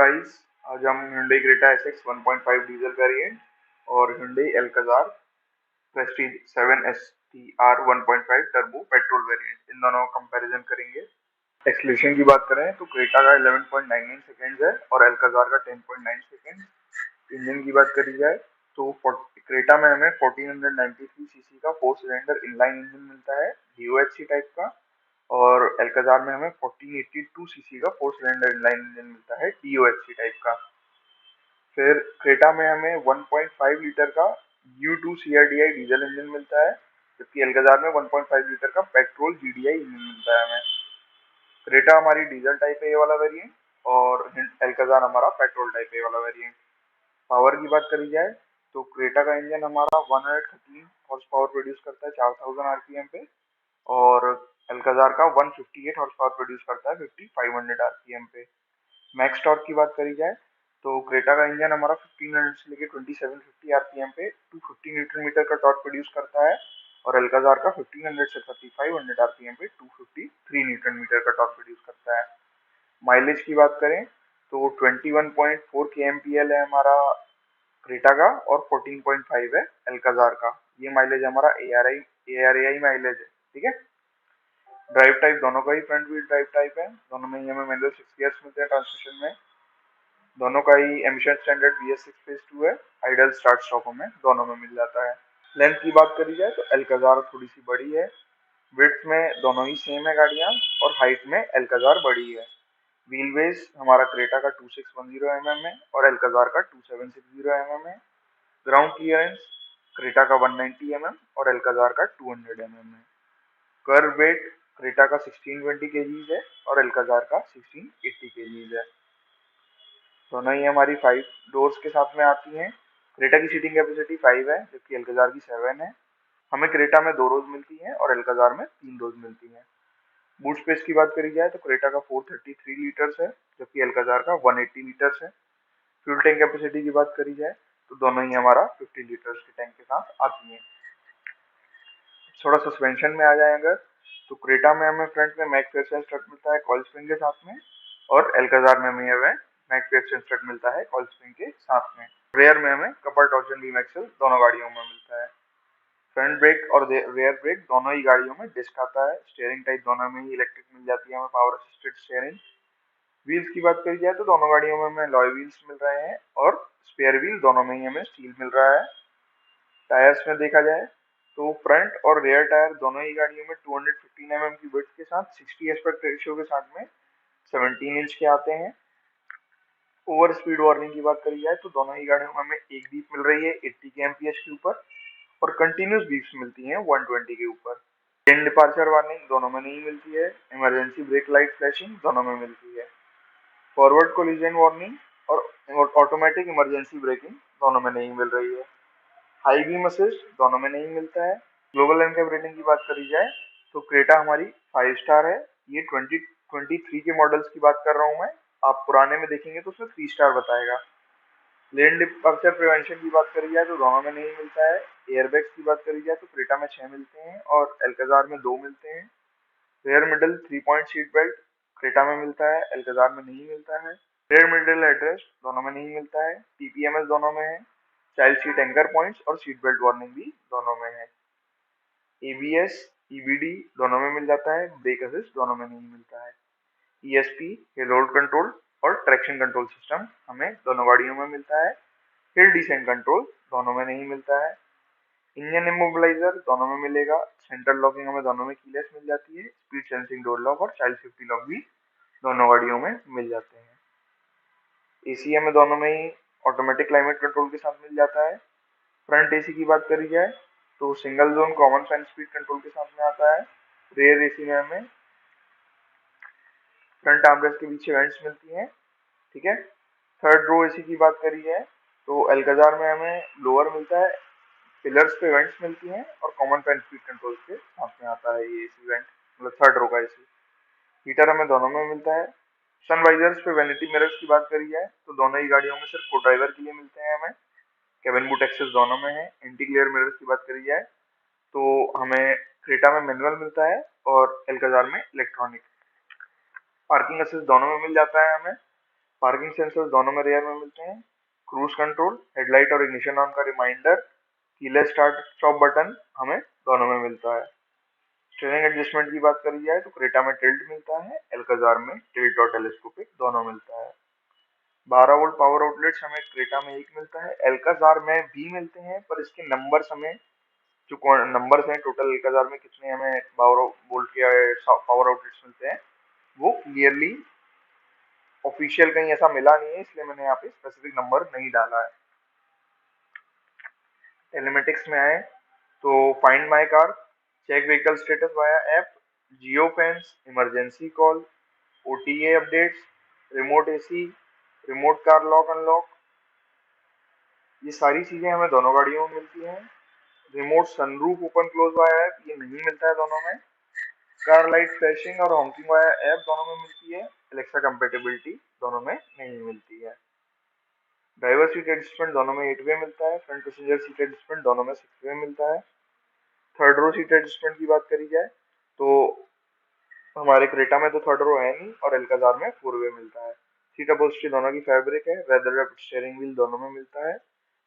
Guys, आज हम Hyundai Creta SX 1.5 diesel variant और Hyundai Alcazar Prestige 7 STR 1.5 turbo petrol variant इन दोनों का कंपैरिजन करेंगे। एक्सीलरेशन की बात करें तो क्रेटा का 11.99 सेकेंड्स है और एल्काजार का 10.9 सेकेंड। इंजन की बात करी जाए तो क्रेटा में हमें 1493 सीसी का 4 सिलेंडर इनलाइन इंजन मिलता है DOHC टाइप का, और एल्काजार में हमें 1482 सीसी का 4 सिलेंडर इनलाइन इंजन मिलता है DOHC टाइप का। फिर क्रेटा में हमें 1.5 लीटर का U2 CRDI डीजल इंजन मिलता है, जबकि एल्काजार में 1.5 लीटर का पेट्रोल GDI इंजन मिलता है हमें। क्रेटा हमारी डीजल टाइप ए वाला वेरिएंट और एल्काजार हमारा पेट्रोल टाइप ए वाला वेरिएंट। पावर की बात करी जाए तो क्रेटा का इंजन हमारा 113 हॉर्स पावर प्रोड्यूस करता है 4000 आरपीएम पे, और एल्काजार का 158 हॉर्स पावर प्रोड्यूस करता है 5500 आरपीएम पे। मैक्स टॉर्क की बात करी जाए तो क्रेटा का इंजन हमारा 1500 से लेकर 2750 आरपीएम पे 250 न्यूटन मीटर का टॉर्क प्रोड्यूस करता है, और एल्काजार का 1500 से 3500 आरपीएम पे 253 न्यूटन मीटर का टॉर्क प्रोड्यूस करता है। माइलेज की बात करें तो 21.4 kmpl है हमारा क्रेटा का और 14.5 है एल्काजार का। ये माइलेज हमारा ARAI माइलेज है, ठीक है। ड्राइव टाइप दोनों का ही फ्रंट व्हील ड्राइव टाइप है, दोनों में ही हमें मैनुअल 6 गियर्स मिलते हैं ट्रांसमिशन में। दोनों का ही एमिशन स्टैंडर्ड BS6 फेज 2 है, आइडल स्टार्ट स्टॉप में दोनों में मिल जाता है। लेंथ की बात करी जाए तो एल्काजार थोड़ी सी बड़ी है, विड्थ में दोनों ही सेम है गाड़ियां, और हाइट में एल्काजार बड़ी है। व्हील बेस हमारा क्रेटा का 2610 mm है और एल्काजार का 2760 mm है। ग्राउंड क्लियरेंस क्रेटा का 190 mm और एल्काजार का 200 mm है। कर्व वेट क्रेटा का 1620 kgs है और एल्काजार का 1680 kgs है। दोनों ही हमारी 5 डोर्स के साथ में आती हैं। क्रेटा की सीटिंग कैपेसिटी 5 है जबकि एल्काजार की 7 है। हमें क्रेटा में 2 रोज मिलती हैं और एल्काजार में 3 रोज मिलती हैं। बूट स्पेस की बात करी जाए तो क्रेटा का 433 लीटर्स है जबकि एल्काजार का 180 लीटर्स है। फ्यूल टैंक कैपेसिटी की बात करी जाए तो दोनों ही हमारा 50 लीटर्स के टैंक के साथ आती हैं। थोड़ा सस्पेंशन में आ जाए अगर तो क्रेटा में हमें फ्रंट में मैकफेयरसन स्ट्रट मिलता है कॉइल स्प्रिंग के साथ में, और एल्काजार में हमें मैकफेयरसन स्ट्रट मिलता है कॉइल स्प्रिंग के साथ में। रेयर में हमें कपल टॉर्जन बीम एक्सल दोनों गाड़ियों में मिलता है। फ्रंट ब्रेक और रेयर ब्रेक दोनों ही गाड़ियों में डिस्क आता है। स्टीयरिंग टाइप दोनों में ही इलेक्ट्रिक मिल जाती है हमें, पावर असिस्टेड स्टीयरिंग। व्हील्स की बात करी जाए तो दोनों गाड़ियों में हमें अलॉय व्हील्स मिल रहे हैं और स्पेयर व्हील दोनों में ही हमें स्टील मिल रहा है। टायर्स में देखा जाए तो फ्रंट और रियर टायर दोनों ही गाड़ियों में 215 mm की विड्थ के साथ 60 एस्पेक्ट रेशियो के साथ में 17 इंच के आते हैं। ओवर स्पीड वार्निंग की बात करी जाए तो दोनों ही गाड़ियों में हमें एक बीप मिल रही है 80 kmph के ऊपर, और कंटिन्यूस बीप्स मिलती हैं 120 के ऊपर। लेन डिपार्चर वार्निंग दोनों में नहीं मिलती है। इमरजेंसी ब्रेक लाइट फ्लैशिंग दोनों में मिलती है। फॉरवर्ड कोलिजन वार्निंग और ऑटोमेटिक इमरजेंसी ब्रेकिंग दोनों में नहीं मिल रही है। हाई बीम असिस्ट दोनों में नहीं मिलता है। ग्लोबल एनकैप रेटिंग की बात करी जाए तो क्रेटा हमारी 5 स्टार है। ये 2023 के मॉडल्स की बात कर रहा हूँ मैं, आप पुराने में देखेंगे तो उसमें 3 स्टार बताएगा। लेन डिपार्चर प्रिवेंशन की बात करी जाए तो दोनों में नहीं मिलता है। एयरबैग्स की बात करी जाए तो क्रेटा में 6 मिलते हैं और एल्काजार में 2 मिलते हैं। Rear middle 3 point seat belt Creta में मिलता है, एल्काजार में नहीं मिलता है। रेयर मिडल हेडरेस्ट दोनों में नहीं मिलता है। TPMS दोनों में है। चाइल्ड सीट एंकर पॉइंट्स और सीट बेल्ट वार्निंग भी दोनों में है। ABS EBD दोनों में मिल जाता है, ब्रेक असिस्ट दोनों में नहीं मिलता है। ESP लोड कंट्रोल और ट्रैक्शन कंट्रोल सिस्टम हमें दोनों गाड़ियों में मिलता है। हिल डिसेंट कंट्रोल दोनों में नहीं मिलता है। इंजन इमोबिलाइजर दोनों में मिलेगा। सेंट्रल लॉकिंग हमें दोनों में कीलेस मिल जाती है। स्पीड सेंसिंग डोर लॉक और चाइल्ड सेफ्टी लॉक भी दोनों गाड़ियों में मिल जाते हैं। AC हमें दोनों में ही ऑटोमेटिक क्लाइमेट कंट्रोल के साथ मिल जाता है। फ्रंट AC की बात करी जाए तो single zone common fan speed control के साथ में आता है। रेयर AC में हमें फ्रंट आर्मरेस्ट के पीछे वेंट्स मिलती हैं, ठीक है। थर्ड रो AC की बात करी जाए तो एल्काजार में हमें लोअर मिलता है, पिलर्स पे वेंट्स मिलती हैं, और कॉमन फैन स्पीड कंट्रोल के साथ में आता है ये AC वेंट, मतलब थर्ड रो का AC। हीटर हमें दोनों में मिलता है। सन वाइजर्स पे वैनिटी मिरर्स की बात करी जाए तो दोनों ही गाड़ियों में सिर्फ को ड्राइवर के लिए मिलते हैं हमें। केबिन बूट एक्सेस दोनों में है। एंटी ग्लेयर मिरर्स की बात करी जाए तो हमें क्रेटा में मैनुअल मिलता है और एल्काजार में इलेक्ट्रॉनिक। पार्किंग असिस्ट दोनों में मिल जाता है हमें। पार्किंग सेंसर्स दोनों में रेयर में मिलते हैं। क्रूज कंट्रोल, हेडलाइट और इग्निशन ऑन का reminder, keyless start stop button हमें दोनों में मिलता है। स्टीयरिंग एडजस्टमेंट की बात करी जाए तो क्रेटा में टिल्ट मिलता है, एल्काजार में टिल्ट और टेलीस्कोपिक दोनों मिलता है। 12 वोल्ट पावर आउटलेट्स हमें क्रेटा में एक मिलता है, एल्काजार में भी मिलते हैं, पर इसके नंबर्स हमें जो नंबर्स हैं टोटल एल्काजार में कितने हमें पावर वोल्ट के पावर आउटलेट्स मिलते हैं वो क्लियरली ऑफिशियल कहीं ऐसा मिला नहीं है, इसलिए मैंने यहाँ पे स्पेसिफिक नंबर नहीं डाला है। टेलीमेटिक्स में आए तो find my car, check vehicle status via app, geo fence, emergency call, OTA updates, remote AC, remote car lock unlock, ये सारी चीजें हमें दोनों गाड़ियों में मिलती हैं। Remote sunroof open close via app ये नहीं मिलता है दोनों में। कार लाइट फ्लैशिंग और हॉकिंग वाया ऐप दोनों में मिलती है, एलेक्सा कंपेटेबिलिटी दोनों में नहीं मिलती है। ड्राइवर सीट एडजस्टमेंट दोनों में 8 वे मिलता है, फ्रंट पैसेंजर सीट एडजस्टमेंट दोनों में 6 वे मिलता है। थर्ड रो सीट एडजस्टमेंट की बात करी जाए तो हमारे क्रेटा में तो थर्ड रो है नहीं और एल्काजार में 4 वे मिलता है। सीट अपहोल्स्ट्री दोनों की फैब्रिक है, लेदर रैप्ड स्टीयरिंग व्हील दोनों में मिलता है।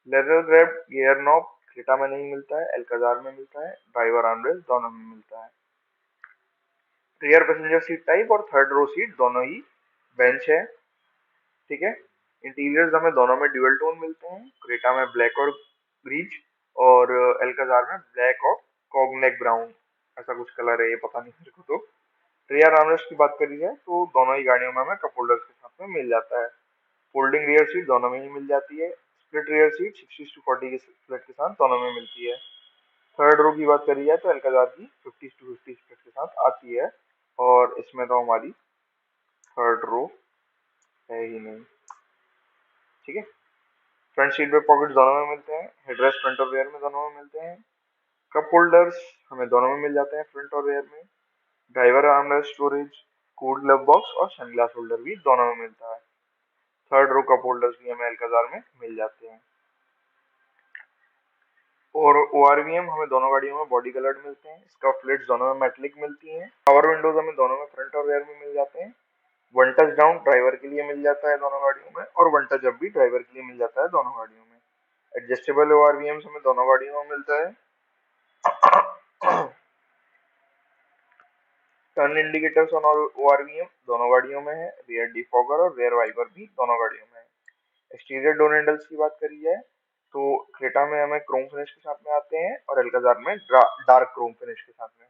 Leather wrapped gear knob Creta में नहीं मिलता है, एल्काजार में मिलता है। ड्राइवर आर्मरेस्ट दोनों में मिलता है। रियर पैसेंजर सीट टाइप और थर्ड रो सीट दोनों ही बेंच है, ठीक है। इंटीरियर्स हमें दोनों में ड्यूअल टोन मिलते हैं, क्रेटा में ब्लैक और ब्रीज और एल्काजार में ब्लैक और कॉग्नेक ब्राउन, ऐसा कुछ कलर है, ये पता नहीं मेरे को। तो रियर आर्मरेस्ट की बात करी जाए तो दोनों ही गाड़ियों में हमें कप होल्डर्स के साथ में मिल जाता है। फोल्डिंग रियर सीट दोनों में ही मिल जाती है। स्प्लिट रियर सीट 60:40 के स्प्लिट के साथ दोनों में मिलती है। थर्ड रो की बात करी जाए तो एल्काजार की 50:50 स्प्लिट के साथ आती है, और इसमें तो हमारी थर्ड रो है ही नहीं, ठीक है। फ्रंट सीट पे पॉकेट दोनों में मिलते हैं, हेडरेस्ट फ्रंट और रेयर में दोनों में मिलते हैं। कप होल्डर्स हमें दोनों में मिल जाते हैं, फ्रंट और रेयर में। Driver armrest storage, cool glove box और सनग्लास होल्डर भी दोनों में मिलता है। थर्ड रो कप होल्डर्स भी हमें एल्काजार में मिल जाते हैं। और ओआरवीएम हमें दोनों गाड़ियों में बॉडी कलर्ड मिलते हैं, स्कफ प्लेट्स दोनों में मेटेलिक मिलती हैं। पावर विंडोज हमें दोनों में फ्रंट और रेयर में मिल जाते हैं। वन टच डाउन ड्राइवर के लिए मिल जाता है दोनों गाड़ियों में, और वन टच अप भी ड्राइवर के लिए मिल जाता है दोनों गाड़ियों में। एडजस्टेबल ओआरवीएम हमें दोनों गाड़ियों में मिलता है। टर्न इंडिकेटर्स और ओआरवीएम दोनों गाड़ियों में है, रियर डिफॉगर और रियर वाइपर भी दोनों गाड़ियों में है। एक्सटीरियर डोर हैंडल्स की बात करी जाए तो क्रेटा में हमें क्रोम फिनिश के साथ में आते हैं और एल्काजार में डार्क क्रोम फिनिश के साथ में।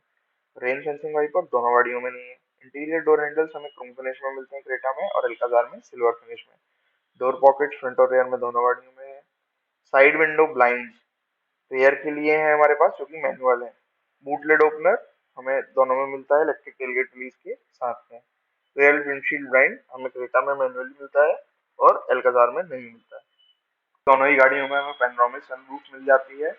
रेन सेंसिंग वाइपर दोनों गाड़ियों में नहीं है। इंटीरियर डोर हैंडल्स हमें क्रोम फिनिश में मिलते हैं क्रेटा में, और एल्काजार में सिल्वर फिनिश में। डोर पॉकेट फ्रंट और रेयर में दोनों गाड़ियों में है। साइड विंडो ब्लाइंड रेयर के लिए है हमारे पास, जो कि मैनुअल है। बूट लिड ओपनर हमें दोनों में मिलता है, इलेक्ट्रिक टेलगेट रिलीज के साथ में। रियर विंडशील्ड ब्लाइंड हमें क्रेटा में मैनुअली मिलता है और एल्काजार में नहीं मिलता है। दोनों ही गाड़ियों में हमें पैनोरामिक सनरूफ मिल जाती है।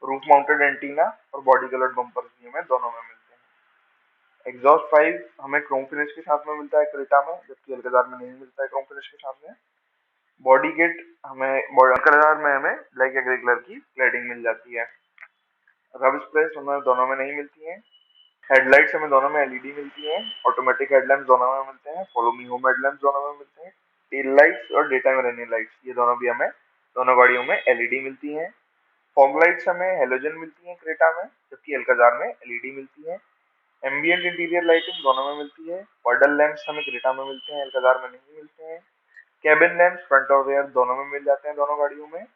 रूफ माउंटेड एंटीना और बॉडी कलर्ड बम्पर्स भी हमें दोनों में मिलते हैं। एग्जॉस्ट पाइप हमें क्रोम फिनिश के साथ में मिलता है क्रेटा में, जबकि एल्काजार में नहीं मिलता है क्रोम फिनिश के साथ में। बॉडी किट हमें एल्काजार में हमें ब्लैक या ग्रे कलर की क्लैडिंग मिल जाती है। रब स्प्रेस हमें दोनों में नहीं मिलती है। हेडलाइट्स हमें दोनों में एलईडी मिलती है। ऑटोमेटिक हेडलैम्प्स दोनों में मिलते हैं। फॉलो मी होम हेडलैम्प्स दोनों में मिलते हैं। टेल लाइट्स और डे टाइम रनिंग लाइट्स ये दोनों भी हमें दोनों गाड़ियों में एलईडी मिलती हैं। फॉग लाइट्स हमें हेलोजन मिलती हैं क्रेटा में, जबकि एल्काजार में एलईडी मिलती है। एम्बिएंट इंटीरियर लाइटिंग दोनों में मिलती है। पॉडल लैंप्स हमें क्रेटा में मिलते हैं, एल्काजार में नहीं मिलते हैं। कैबिन लैंप्स फ्रंट और रेयर दोनों में मिल जाते हैं दोनों गाड़ियों में।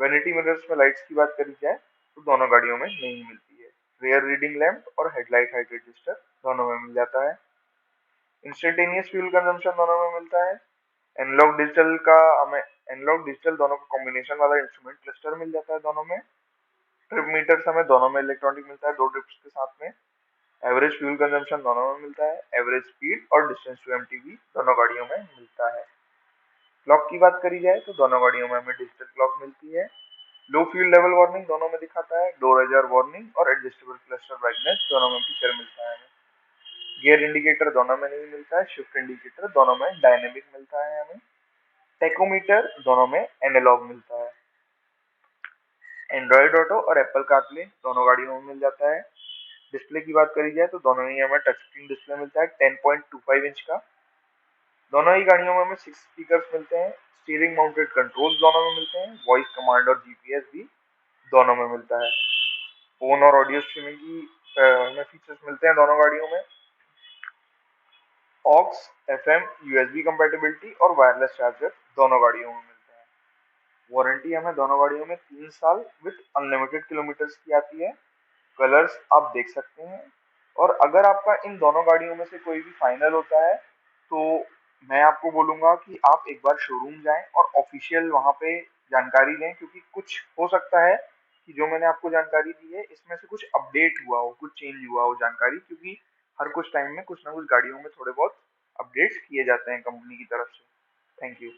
वैनिटी मिरर्स में लाइट्स की बात करी जाए तो दोनों गाड़ियों में नहीं मिलती है। रियर रीडिंग लैंप और हेडलाइट हाइट रजिस्टर दोनों में मिल जाता है। इंस्टेंटेनियस फ्यूल कंजम्पशन दोनों में मिलता है। एनालॉग डिजिटल का हमें एनालॉग डिजिटल दोनों का कॉम्बिनेशन वाला इंस्ट्रूमेंट क्लस्टर मिल जाता है दोनों में। ट्रिप मीटर्स हमें दोनों में इलेक्ट्रॉनिक मिलता है, 2 ट्रिप्स के साथ में। एवरेज फ्यूल कंजम्पशन दोनों में मिलता है। एवरेज स्पीड और डिस्टेंस टू एमटीबी दोनों गाड़ियों में मिलता है। क्लॉक की बात करी जाए तो दोनों गाड़ियों में हमें डिजिटल क्लॉक मिलती है। लो फ्यूल लेवल वार्निंग दोनों में दिखाता है। डोर अजार वार्निंग और एडजस्टेबल क्लस्टर ब्राइटनेस दोनों में फीचर मिलता है। गियर इंडिकेटर दोनों में नहीं मिलता है। शिफ्ट इंडिकेटर दोनों में डायनेमिक मिलता है हमें। टेकोमीटर दोनों में एनालॉग मिलता है। एंड्रॉइड ऑटो और एप्पल कारप्ले दोनों गाड़ियों में मिल जाता है। डिस्प्ले की बात करी जाए तो दोनों ही हमें टच स्क्रीन डिस्प्ले मिलता है 10.25 इंच का। दोनों ही गाड़ियों में हमें 6 स्पीकर्स मिलते हैं, स्टीयरिंग माउंटेड कंट्रोल्स दोनों में मिलते हैं, वॉइस कमांड और जीपीएस भी दोनों में मिलता है। फोन और ऑडियो स्ट्रीमिंग की हमें फीचर्स मिलते हैं दोनों गाड़ियों में। ऑक्स, एफएम, यूएसबी कंपैटिबिलिटी और वायरलेस चार्जर दोनों गाड़ियों में मिलते हैं। वारंटी हमें दोनों गाड़ियों में 3 साल विथ अनलिमिटेड किलोमीटर्स की आती है। कलर्स आप देख सकते हैं। और अगर आपका इन दोनों गाड़ियों में से कोई भी फाइनल होता है तो मैं आपको बोलूंगा कि आप एक बार शोरूम जाएं और ऑफिशियल वहां पे जानकारी लें, क्योंकि कुछ हो सकता है कि जो मैंने आपको जानकारी दी है इसमें से कुछ अपडेट हुआ हो, कुछ चेंज हुआ हो जानकारी, क्योंकि हर कुछ टाइम में कुछ ना कुछ गाड़ियों में थोड़े बहुत अपडेट्स किए जाते हैं कंपनी की तरफ से। Thank you.